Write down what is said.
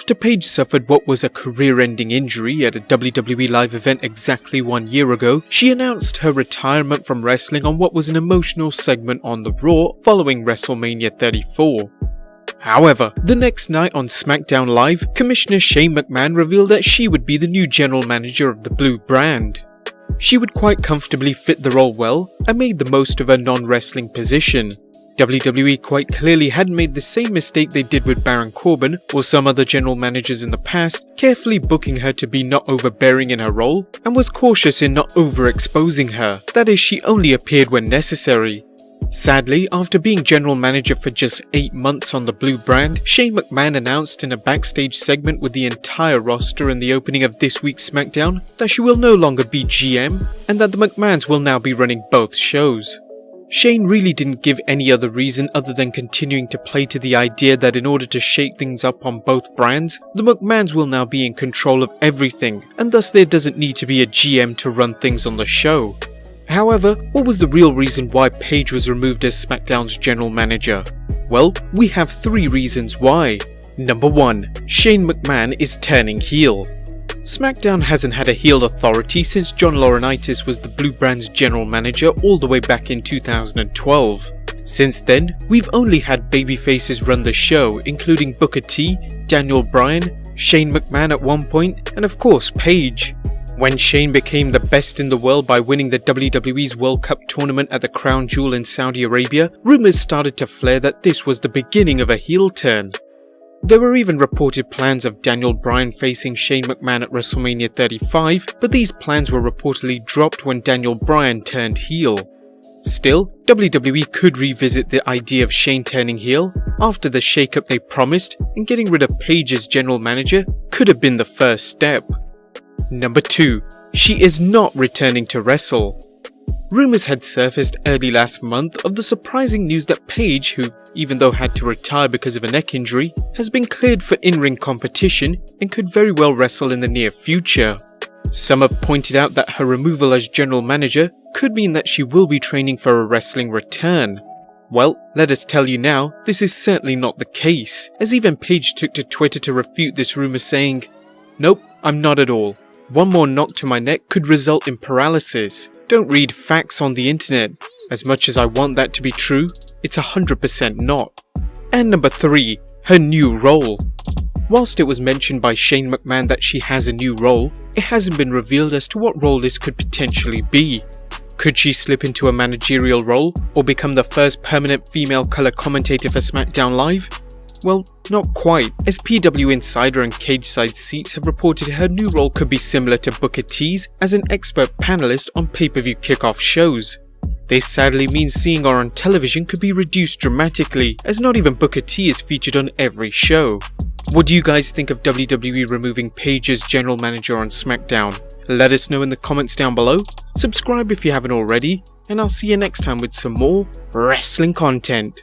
After Paige suffered what was a career-ending injury at a WWE live event exactly 1 year ago, she announced her retirement from wrestling on what was an emotional segment on the Raw following WrestleMania 34. However, the next night on Smackdown Live, Commissioner Shane McMahon revealed that she would be the new general manager of the Blue brand. She would quite comfortably fit the role well and made the most of her non-wrestling position. WWE quite clearly had made the same mistake they did with Baron Corbin or some other general managers in the past, carefully booking her to be not overbearing in her role, and was cautious in not overexposing her, that is, she only appeared when necessary. Sadly, after being general manager for just 8 months on the Blue brand, Shane McMahon announced in a backstage segment with the entire roster in the opening of this week's Smackdown that she will no longer be GM and that the McMahons will now be running both shows. Shane really didn't give any other reason other than continuing to play to the idea that in order to shake things up on both brands, the McMahons will now be in control of everything, and thus there doesn't need to be a GM to run things on the show. However, what was the real reason why Paige was removed as SmackDown's general manager? Well, we have 3 reasons why. Number 1. Shane McMahon is turning heel. SmackDown hasn't had a heel authority since John Laurinaitis was the Blue brand's general manager all the way back in 2012. Since then, we've only had babyfaces run the show, including Booker T, Daniel Bryan, Shane McMahon at one point, and of course Paige. When Shane became the best in the world by winning the WWE's World Cup tournament at the Crown Jewel in Saudi Arabia, rumours started to flare that this was the beginning of a heel turn. There were even reported plans of Daniel Bryan facing Shane McMahon at WrestleMania 35, but these plans were reportedly dropped when Daniel Bryan turned heel. Still, WWE could revisit the idea of Shane turning heel after the shake-up they promised, and getting rid of Paige as general manager could have been the first step. Number 2. She is not returning to Wrestle. Rumours had surfaced early last month of the surprising news that Paige, who even though had to retire because of a neck injury, has been cleared for in-ring competition and could very well wrestle in the near future. Some have pointed out that her removal as general manager could mean that she will be training for a wrestling return. Well, let us tell you now, this is certainly not the case, as even Paige took to Twitter to refute this rumour saying, "Nope, I'm not at all. One more knock to my neck could result in paralysis. Don't read facts on the internet. As much as I want that to be true, it's 100% not." And number 3, her new role. Whilst it was mentioned by Shane McMahon that she has a new role, it hasn't been revealed as to what role this could potentially be. Could she slip into a managerial role, or become the first permanent female colour commentator for Smackdown Live? Well, not quite, as PW Insider and Cage Side Seats have reported her new role could be similar to Booker T's as an expert panelist on pay-per-view kickoff shows. This sadly means seeing her on television could be reduced dramatically, as not even Booker T is featured on every show. What do you guys think of WWE removing Paige as general manager on Smackdown? Let us know in the comments down below, subscribe if you haven't already, and I'll see you next time with some more wrestling content.